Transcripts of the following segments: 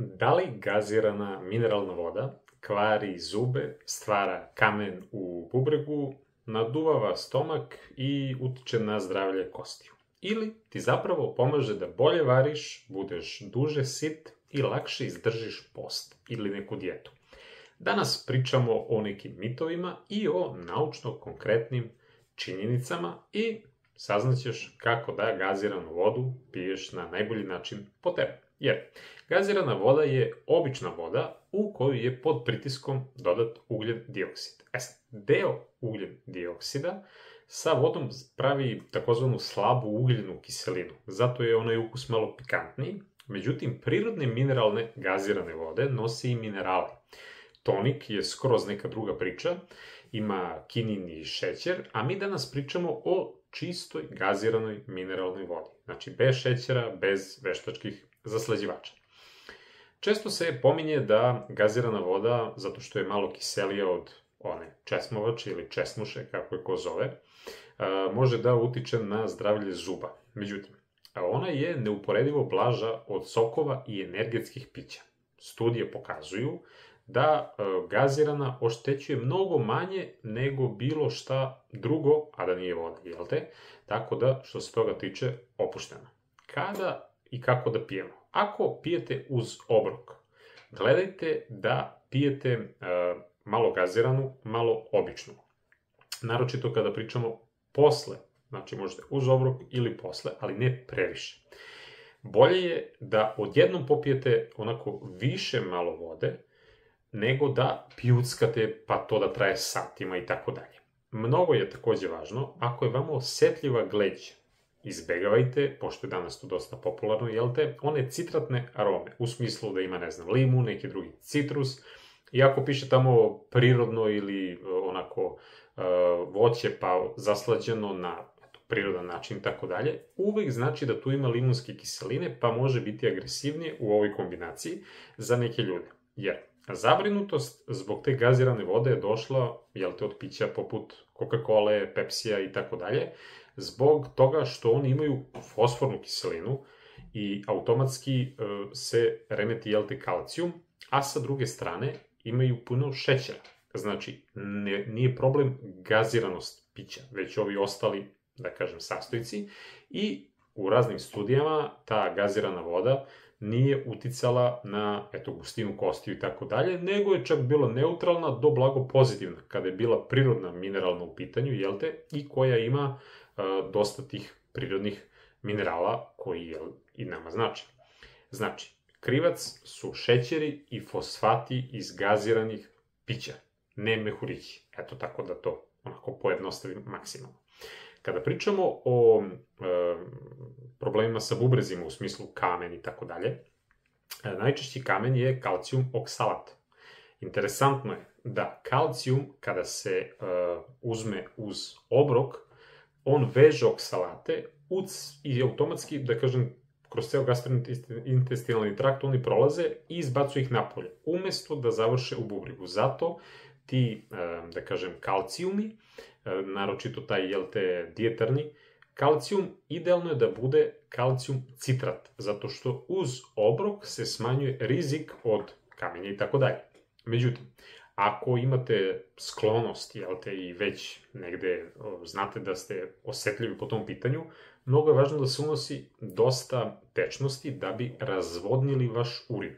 Da li gazirana mineralna voda kvari zube, stvara kamen u bubregu, naduvava stomak i utiče na zdravlje kostiju? Ili ti zapravo pomaže da bolje variš, budeš duže sit i lakše izdržiš post ili neku dijetu? Danas pričamo o nekim mitovima i o naučno konkretnim činjenicama i saznaćeš kako da gaziranu vodu piješ na najbolji način po tebe. Jer gazirana voda je obična voda u koju je pod pritiskom dodat ugljen dioksid. Deo ugljen dioksida sa vodom pravi takozvanu slabu ugljenu kiselinu. Zato je onaj ukus malo pikantniji. Međutim, prirodne mineralne gazirane vode nose i minerale. Tonik je skroz neka druga priča, ima kinin i šećer, a mi danas pričamo o čistoj gaziranoj mineralnoj vodi. Znači, bez šećera, bez veštačkih zaslađivača. Često se pominje da gazirana voda, zato što je malo kiselija od one česmovače ili česmuše, kako je ko zove, može da utiče na zdravlje zuba. Međutim, ona je neuporedivo blaža od sokova i energetskih pića. Studije pokazuju da gazirana oštećuje mnogo manje nego bilo šta drugo, a da nije voda, jel te? Tako da, što se toga tiče, opušteno. Kada i kako da pijemo? Ako pijete uz obrok, gledajte da pijete malo gaziranu, malo običnu. Naročito kada pričamo posle, znači možete uz obrok ili posle, ali ne previše. Bolje je da odjednom popijete onako više malo vode, nego da pijuckate pa to da traje satima i tako dalje. Mnogo je takođe važno, ako je vama osetljiva gleđa, izbegavajte, pošto je danas to dosta popularno, jel te, one citratne arome, u smislu da ima, ne znam, limun, neki drugi citrus, i ako piše tamo prirodno ili onako voće pa zaslađeno na prirodan način i tako dalje, uvek znači da tu ima limunske kiseline, pa može biti agresivnije u ovoj kombinaciji za neke ljude. Jer zabrinutost zbog te gazirane vode je došla, jel te, od pića poput Coca-Cola, Pepsija i tako dalje, zbog toga što oni imaju fosfornu kiselinu i automatski se remeti, jel te, kalcijum, a sa druge strane imaju puno šećera. Znači, nije problem gaziranost pića, već ovi ostali, da kažem, sastojci, i u raznim studijama ta gazirana voda nije uticala na, gustinu kostiju i tako dalje, nego je čak bila neutralna do blago pozitivna, kada je bila prirodna mineralna u pitanju, jel te, i koja ima dosta tih prirodnih minerala koji i nama znači. Znači, krivac su šećeri i fosfati iz gaziranih pića, ne mehurići. Eto, tako da to onako pojednostavim maksimalno. Kada pričamo o problemima sa bubrezima u smislu kamen i tako dalje, najčešći kamen je kalcijum oksalat. Interesantno je da kalcijum, kada se uzme uz obrok, on veže oksalate i automatski, da kažem, kroz ceo gastrointestinalni trakt oni prolaze i izbacuju ih napolje, umesto da završe u bubregu. Zato ti, da kažem, kalcijumi, naročito taj, jel te, dijetarni kalcijum, idealno je da bude kalcijum citrat, zato što uz obrok se smanjuje rizik od kamenja i tako dalje. Međutim, ako imate sklonost, jel te, i već negde znate da ste osetljivi po tom pitanju, mnogo je važno da se unosi dosta tečnosti da bi razvodnili vaš urin.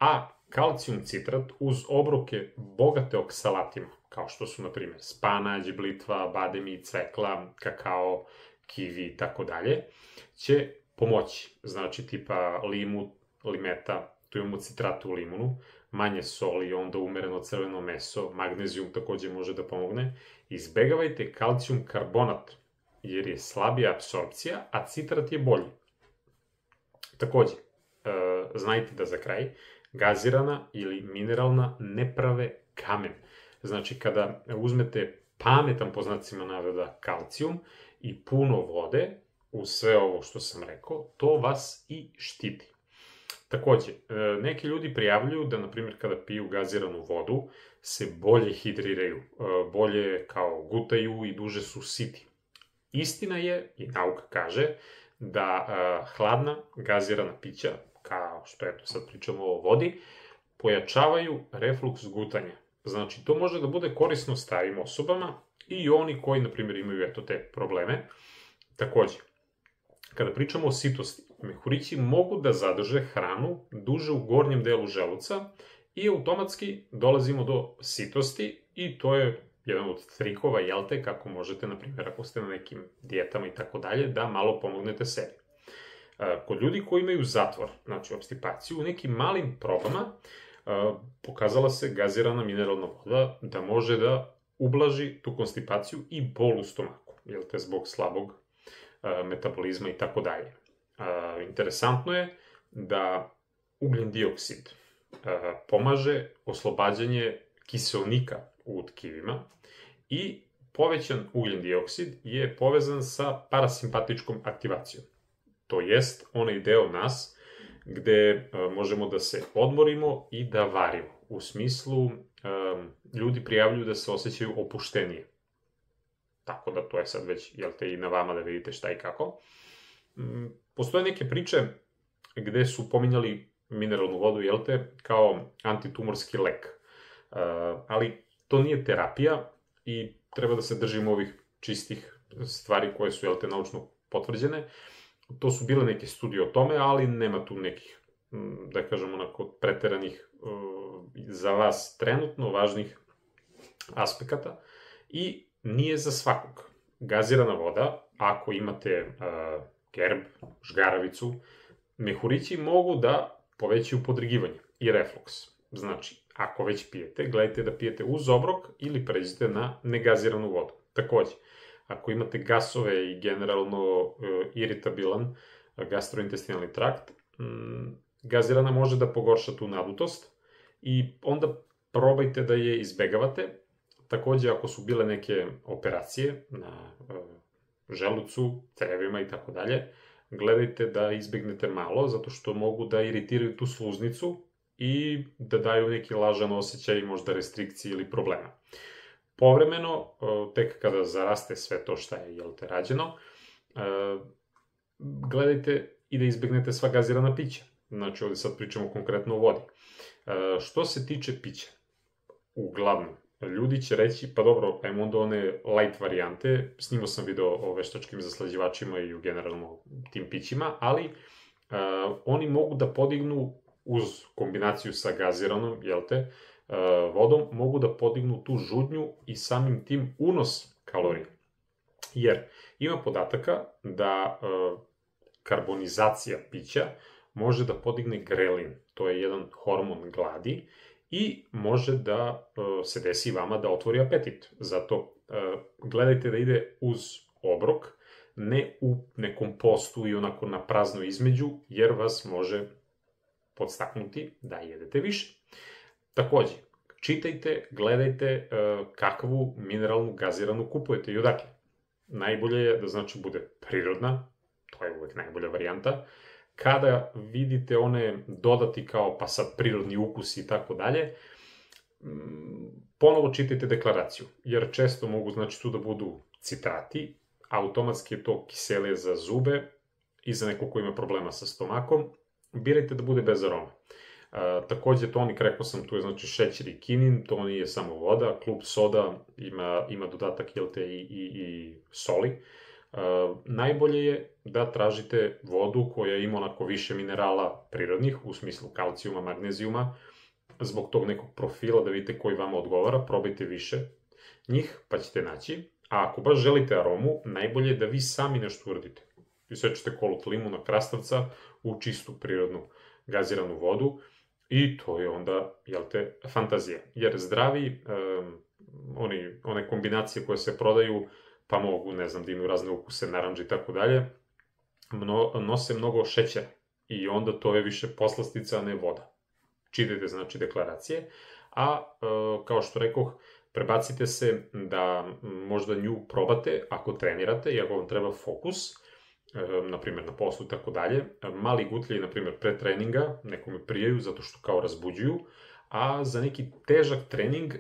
A kalcijum citrat uz obroke bogate oksalatima, kao što su, na primjer, spanać, blitva, bademi, cvekla, kakao, kivi i tako dalje, će pomoći. Znači, tipa limu, limeta, tu imamo citratu u limunu, manje soli, onda umereno crveno meso, magnezijum takođe može da pomogne. Izbegavajte kalcijum karbonat, jer je slabija apsorpcija, a citrat je bolji. Takođe, znajte da za kraj, gazirana ili mineralna ne prave kamen. Znači, kada uzmete pametan, po znacima navoda, kalcijum i puno vode, uz sve ovo što sam rekao, to vas i štiti. Takođe, neki ljudi prijavljuju da, na primjer, kada piju gaziranu vodu, se bolje hidriraju, bolje kao gutaju i duže su siti. Istina je, i nauka kaže, da hladna gazirana pića, kao što eto sad pričamo o vodi, pojačavaju refluks gutanja. Znači, to može da bude korisno starijim osobama i oni koji, na primjer, imaju eto te probleme. Takođe, kada pričamo o sitosti, mehurići mogu da zadrže hranu duže u gornjem delu želuca i automatski dolazimo do sitosti i to je jedan od trikova, jel te, kako možete, na primjer, ako ste na nekim dijetama i tako dalje, da malo pomognete sebi. Kod ljudi koji imaju zatvor, znači obstipaciju, u nekim malim probama pokazala se gazirana mineralna voda da može da ublaži tu konstipaciju i bol u stomaku, jel te, zbog slabog metabolizma i tako dalje. Interesantno je da ugljen dioksid pomaže oslobađanje kiseonika u tkivima i povećan ugljen dioksid je povezan sa parasimpatičkom aktivacijom. To jest onaj deo nas gde možemo da se odmorimo i da varimo. U smislu, ljudi prijavljuju da se osjećaju opuštenije. Tako da to je sad već, jel te, i na vama da vidite šta i kako. Postoje neke priče gde su pominjali mineralnu vodu, jel te, kao antitumorski lek. Ali to nije terapija i treba da se držimo ovih čistih stvari koje su, jel te, naučno potvrđene. To su bile neke studije o tome, ali nema tu nekih, da kažem, onako preteranih za vas trenutno važnih aspekata i nije za svakog. Gazirana voda, ako imate gerb, žgaravicu, mehurići mogu da povećaju podrigivanje i refluks. Znači, ako već pijete, gledajte da pijete uz obrok ili pređite na negaziranu vodu. Takođe, ako imate gasove i generalno iritabilan gastrointestinalni trakt, gazirana može da pogorša tu nadutost i onda probajte da je izbegavate. Takođe, ako su bile neke operacije na želucu, crevima i tako dalje, gledajte da izbegnete malo, zato što mogu da iritiraju tu sluznicu i da daju neki lažan osjećaj, možda restrikcije ili problema. Povremeno, tek kada zaraste sve to šta je, jel te, rađeno, gledajte i da izbegnete sva gazirana pića. Znači, ovde sad pričamo konkretno o vodi. Što se tiče pića, uglavnom, ljudi će reći, pa dobro, ajmo onda one light varijante, snimao sam video o veštačkim zaslađivačima i u generalno tim pićima, ali oni mogu da podignu uz kombinaciju sa gaziranom, jel te, vodom, mogu da podignu tu žudnju i samim tim unos kalorija. Jer ima podataka da karbonizacija pića može da podigne grelin, to je jedan hormon gladi, i može da se desi vama da otvori apetit. Zato gledajte da ide uz obrok, ne u nekom postu i onako na prazno između, jer vas može podstaknuti da jedete više. Takođe, čitajte, gledajte kakvu mineralnu gaziranu kupujete i odakle. Najbolje je da znači bude prirodna, to je uvek najbolja varijanta. Kada vidite one dodati kao pa sad prirodni ukus i tako dalje, ponovo čitajte deklaraciju, jer često mogu znači tu da budu citrati, automatski je to kiselije za zube i za neko ko ima problema sa stomakom, birajte da bude bez aroma. Takođe, tonik, rekao sam, tu je znači šećer i kinin, to nije samo voda, klub soda ima dodatak, jel te, i soli. Najbolje je da tražite vodu koja ima onako više minerala prirodnih, u smislu kalcijuma, magnezijuma, zbog tog nekog profila da vidite koji vama odgovara, probajte više njih pa ćete naći. A ako baš želite aromu, najbolje je da vi sami nešto uradite. Isečete kolut limuna, krastavca u čistu prirodnu gaziranu vodu i to je onda, jel te, fantazija. Jer zdravi, one kombinacije koje se prodaju, pa mogu, ne znam, da imaju razne ukuse, naranđe i tako dalje, nose mnogo šećera i onda to je više poslastica, a ne voda. Čitajte, znači, deklaracije, a kao što rekoh, prebacite se da možda nju probate ako trenirate i ako vam treba fokus, na primjer na poslu i tako dalje. Mali gutljeji, na primjer, pre treninga, nekome prijaju zato što kao razbuđuju, a za neki težak trening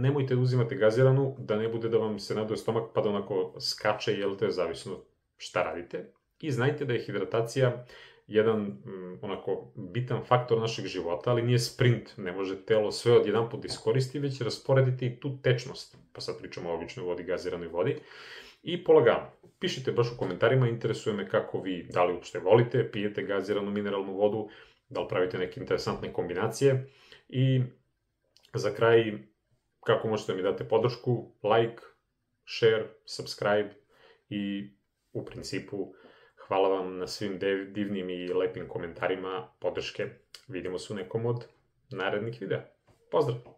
nemojte da uzimate gaziranu, da ne bude da vam se naduje stomak pa da onako skače, jel te, zavisno šta radite. I znajte da je hidratacija jedan onako bitan faktor našeg života, ali nije sprint, ne može telo sve odjedanput da iskoristi, već rasporediti i tu tečnost, pa sad pričamo o običnoj vodi, gaziranoj vodi, i polagano. Pišite baš u komentarima, interesuje me kako vi, da li uopšte volite, pijete gaziranu mineralnu vodu, da li pravite neke interesantne kombinacije, i za kraj, kako možete da mi date podršku, like, share, subscribe, i u principu hvala vam na svim divnim i lepim komentarima, podrške. Vidimo se u nekom od narednih videa. Pozdrav!